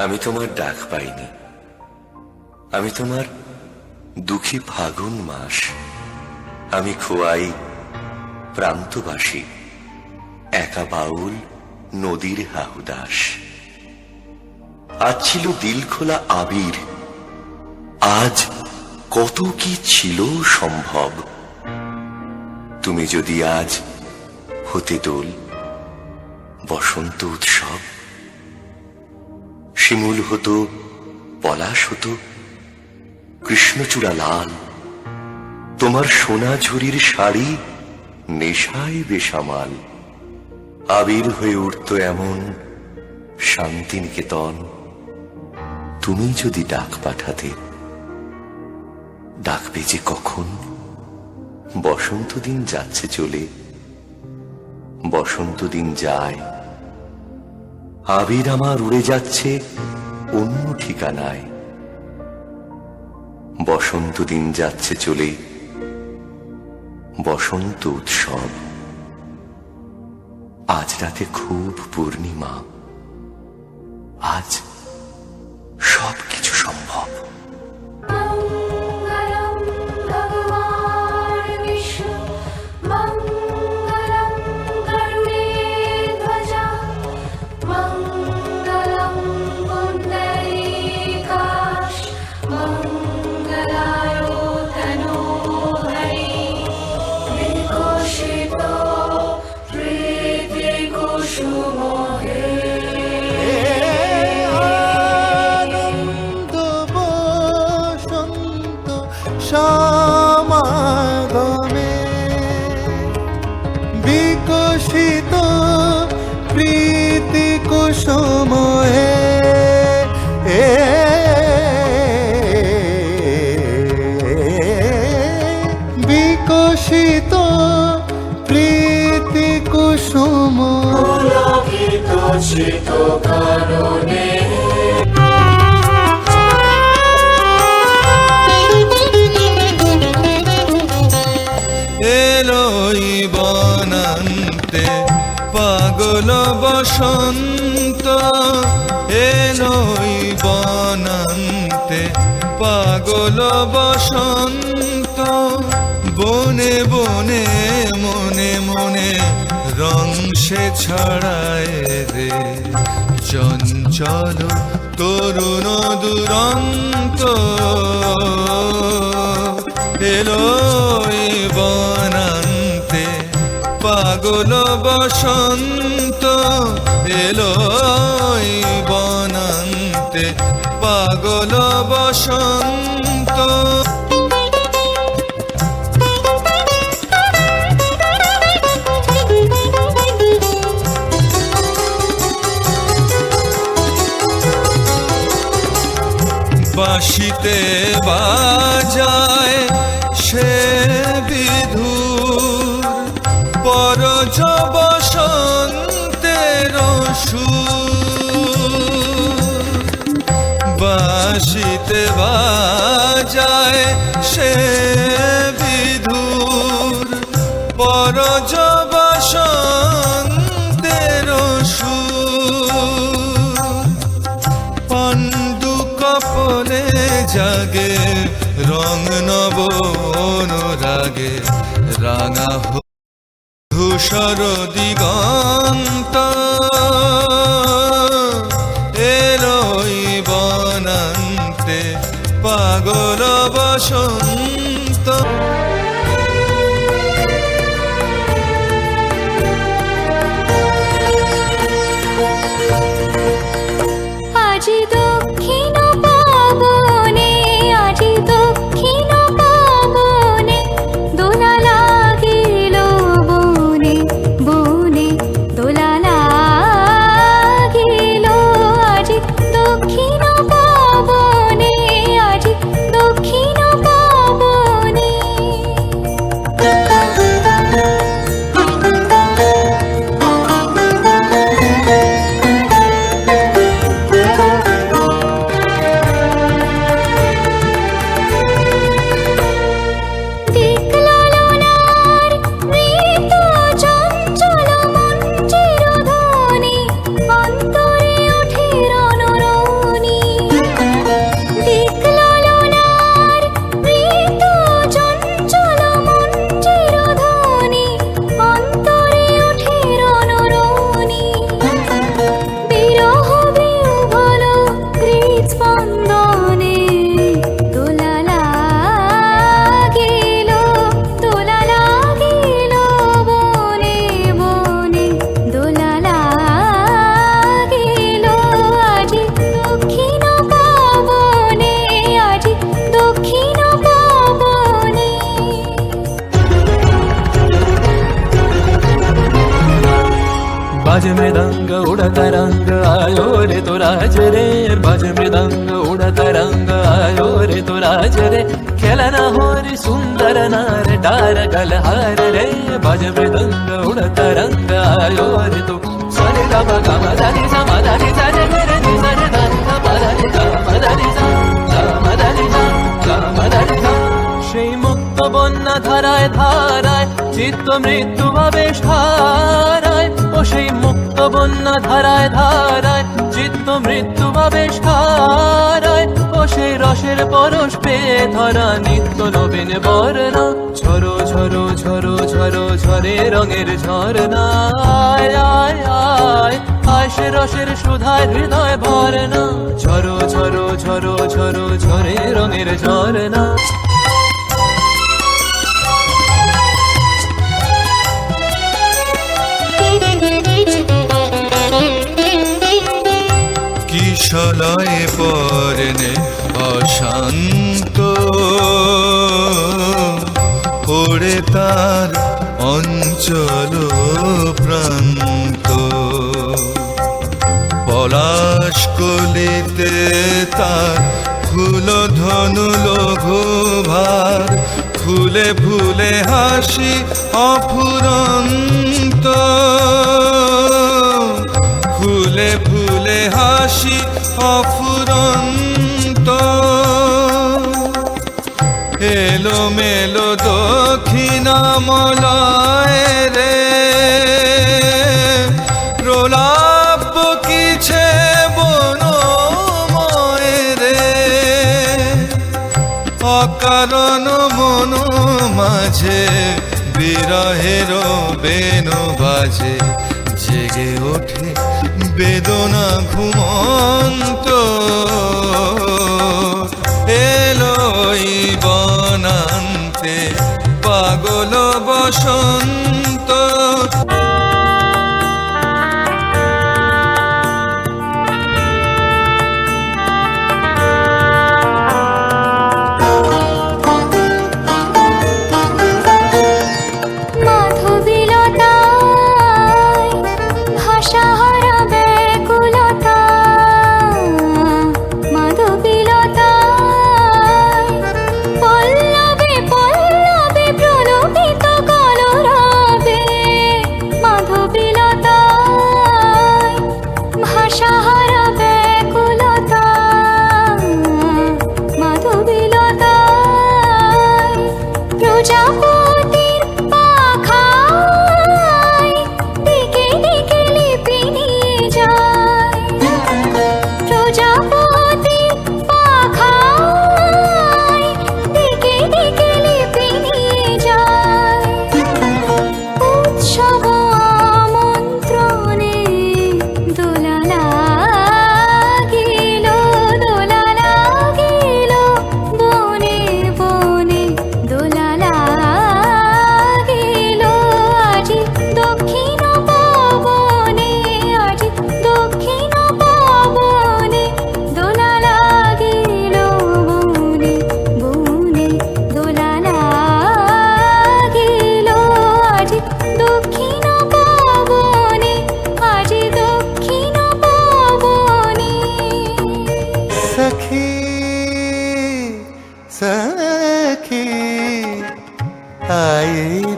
আমি তোমার ডাক পাইনি, আমি তোমার দুঃখী ফাগুন মাস। আমি খোয়াই প্রান্তবাসী, একা বাউল নদীর হাহুদাস। আজ ছিল দিল খোলা আবির, আজ কত কি ছিল সম্ভব। তুমি যদি আজ হতে দোল, বসন্ত উৎসব। শিমুল হতো, পলাশ হতো, কৃষ্ণচূড়া লাল। তোমার সোনা ঝুরির শাড়ি নেশায় বেসামাল। আবির হয়ে উঠত এমন শান্তিনিকেতন। তুমি যদি ডাক পাঠাতে, ডাকবে যে কখন? বসন্ত দিন যাচ্ছে চলে, বসন্ত দিন যায়। আবির আমার উড়ে যাচ্ছে অন্য ঠিকানায়। বসন্ত দিন যাচ্ছে চলে, বসন্ত উৎসব। আজ রাতে খুব পূর্ণিমা, আজ সব কিছু সম্ভব। সমাগমে বিকশিত প্রীতি কুসুমে বিকশিত প্রীতি কুসুম পুলকিত চিত কারণে। এলোই বনান্তে পাগল বসন্ত, এলোই বনান্তে পাগল বসন্ত। বনে বনে মনে মনে রং সে ছড়ায় রে, চঞ্চল তরুণ দুরন্ত। এলোই বনান্তে পাগল বসন্ত, এলোই বনান্তে পাগল বসন্ত। বাঁশিতে বাজায় সে বিধুর, পরজ বসন্তের সুর। বাঁশিতে বাজায় সে বিধুর, পরজ বসন্তের সুর। পাণ্ডু কপলে জাগে রং নব অনুরাগে, রাঙা ধূসর দিগন্ত। এলোই বনান্তে পাগল বসন্ত। আজি দক্ষিণ পাবনে, আজি দক্ষিণ পাবনে, দোলা লাগিল বনে বনে, দোলা লাগিল। আজি দক্ষিণ পাবনে, আজি দক্ষিণ পাবনে। राज रे बाज मृदंग उड़ता रंग आयो रे तो राज रे खेलना हो रे सुंदर नार डार गलहार रे बाज मृदंग उड़ता रंग आयो रे तो सरे गा मा गा मा दा नि सा मा दा नि सा रे रे नि सा रे दा नि सा मा दा नि सा मा दा नि सा गा मा दा नि सा गा मा दा नि सा সেই মুক্ত বন্যা ধারায় ধারায় চিত্ত মৃত্যু ভাবে সারায় ও সেই মুক্ত বন্যা ধারায় ধারায় চিত্ত মৃত্যু ভাবে সারায় ও সেই রসের পরশ পেয়ে ধরা নিত্য নবীন বর্ণা ঝরো ঝরো ঝরো ঝরো ঝরে রঙের ঝরনা আয় আয় আয় আয় সে রসের সুধায় হৃদয় ভরনা ঝরো ঝরো ঝরো ঝরো ঝরে রঙের ঝরনা কিশলয়ে পরনে অশান্ত পড়ে তার অঞ্চল প্রান্ত পলাশ কলিতে তার ফুল ধনু লঘু ভার ফুলে ফুলে হাসি অফুরন্ত ফুলে ফুলে হাসি অফুরন্ত এলো মেলো দক্ষিণামলয় রে প্রলাপ কিছে বনময় রে অকারণ মন মাঝে বিরহের বেনু বাজে জেগে ওঠে বেদনা ঘুমন্ত এলোই বনান্তে পাগল বসন্ত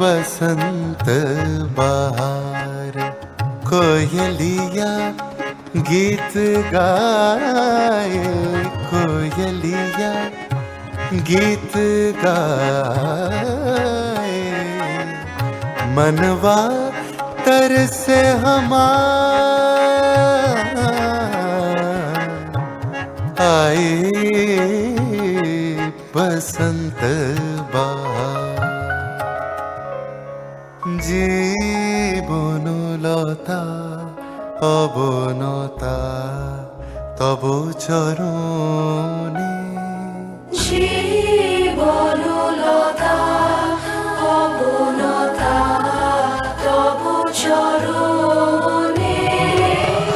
बसंत बहार कोयलिया गीत गाए कोयलिया गीत गाए मनवा तरसे हमार आए बसंत बहार জীবনলতা অবনতা তব চরণে জীবনলতা অবনতা তব চরণে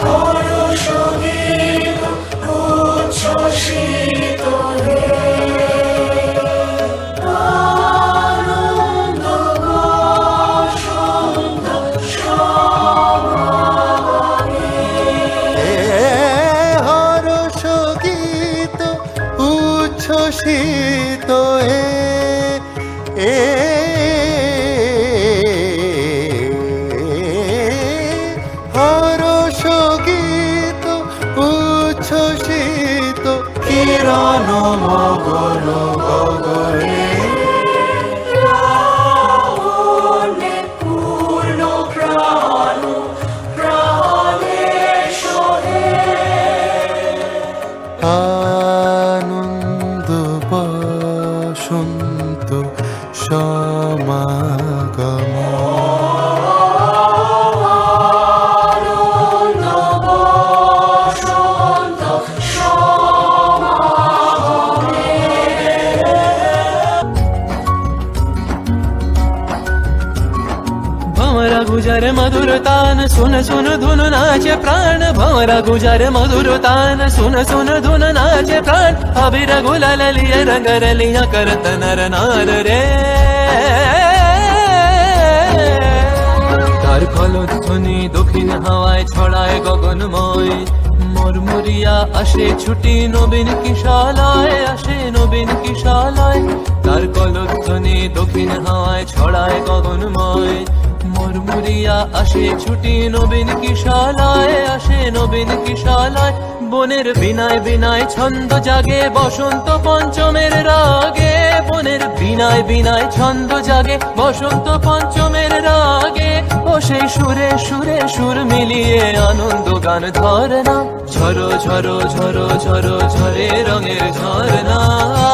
হরষগীত উচ্ছ্বসিত হে আনন্দ বসন্ত সমাগম भंवरा गुजर मधुर तान सुन सुन धुन नाचे प्राण भंवरा गुजर मधुर तान सुन सुन धुन नाचे प्राण अबीर गुलाल लिया रंग रलिया करत नर नार रे তার কলধ্বনি দক্ষিণ হাওয়ায় ছড়ায় গগনময় মরমরিয়া আসে ছুটি নবীন কিশালয় আসে নবীন কিশালয় তার কলধ্বনি দক্ষিণ হাওয়ায় ছড়ায় গগনময় মরমরিয়া আসে ছুটি নবীন কিশালয় আসে নবীন কিশালয় বনের বিনায় বিনায় ছন্দ জাগে বসন্ত পঞ্চমের রাগে বনের বিনায় বিনায় ছন্দ জাগে বসন্ত পঞ্চমের রাগে ও সেই সুরে সুরে সুর মিলিয়ে আনন্দ গান ধরনা ঝরো ঝরো ঝরো ঝরো ঝরে রঙের ঝরনা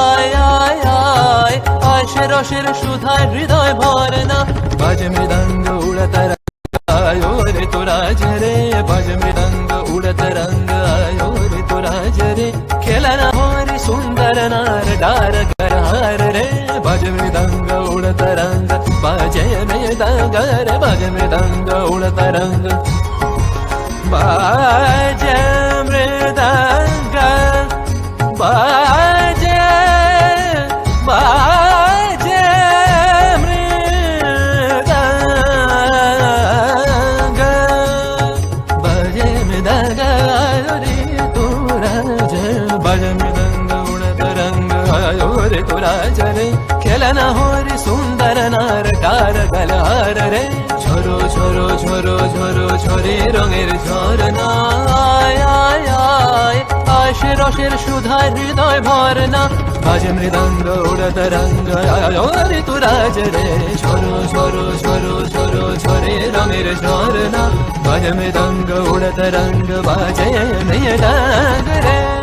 আয় আয় আয় আয় সে রসের সুধায় হৃদয় ভরনা বাজে মৃদঙ্গ উড়ত রঙ্গ আयो रे তোরা ঝরে বাজে মৃদঙ্গ উড়ত রঙ্গ আयो রে তোরা ঝরে খেলনা হরে সুন্দর নার ডার গরহার রে বাজে মৃদঙ্গ উড়ত রঙ্গ বাজে মৃদঙ্গ রে বাজে মৃদঙ্গ উড়ত রঙ্গ বাজে মৃদঙ্গ বাজে বাজে মৃদঙ্গ বাজে মৃদঙ্গ রে তোরা ঝরে বাজে মৃদঙ্গ উড়ত রঙ্গ আयो রে তোরা ঝরে খেলনা হরে সুন্দর নার ডার গলহার রে ঝরো ঝরো ঝরো ঝরো ঝরে রঙের ঝরনা আয় আয় আয় আয় সে রসের সুধায় হৃদয় ভরনা বাজে মৃদঙ্গ উড়ত রঙ্গ আयो রে তোরা ঝরে ঝরো ঝরো ঝরো ঝরো ঝরে রঙের ঝরনা বাজে মৃদঙ্গ উড়ত রঙ্গ বাজে মৃদঙ্গ রে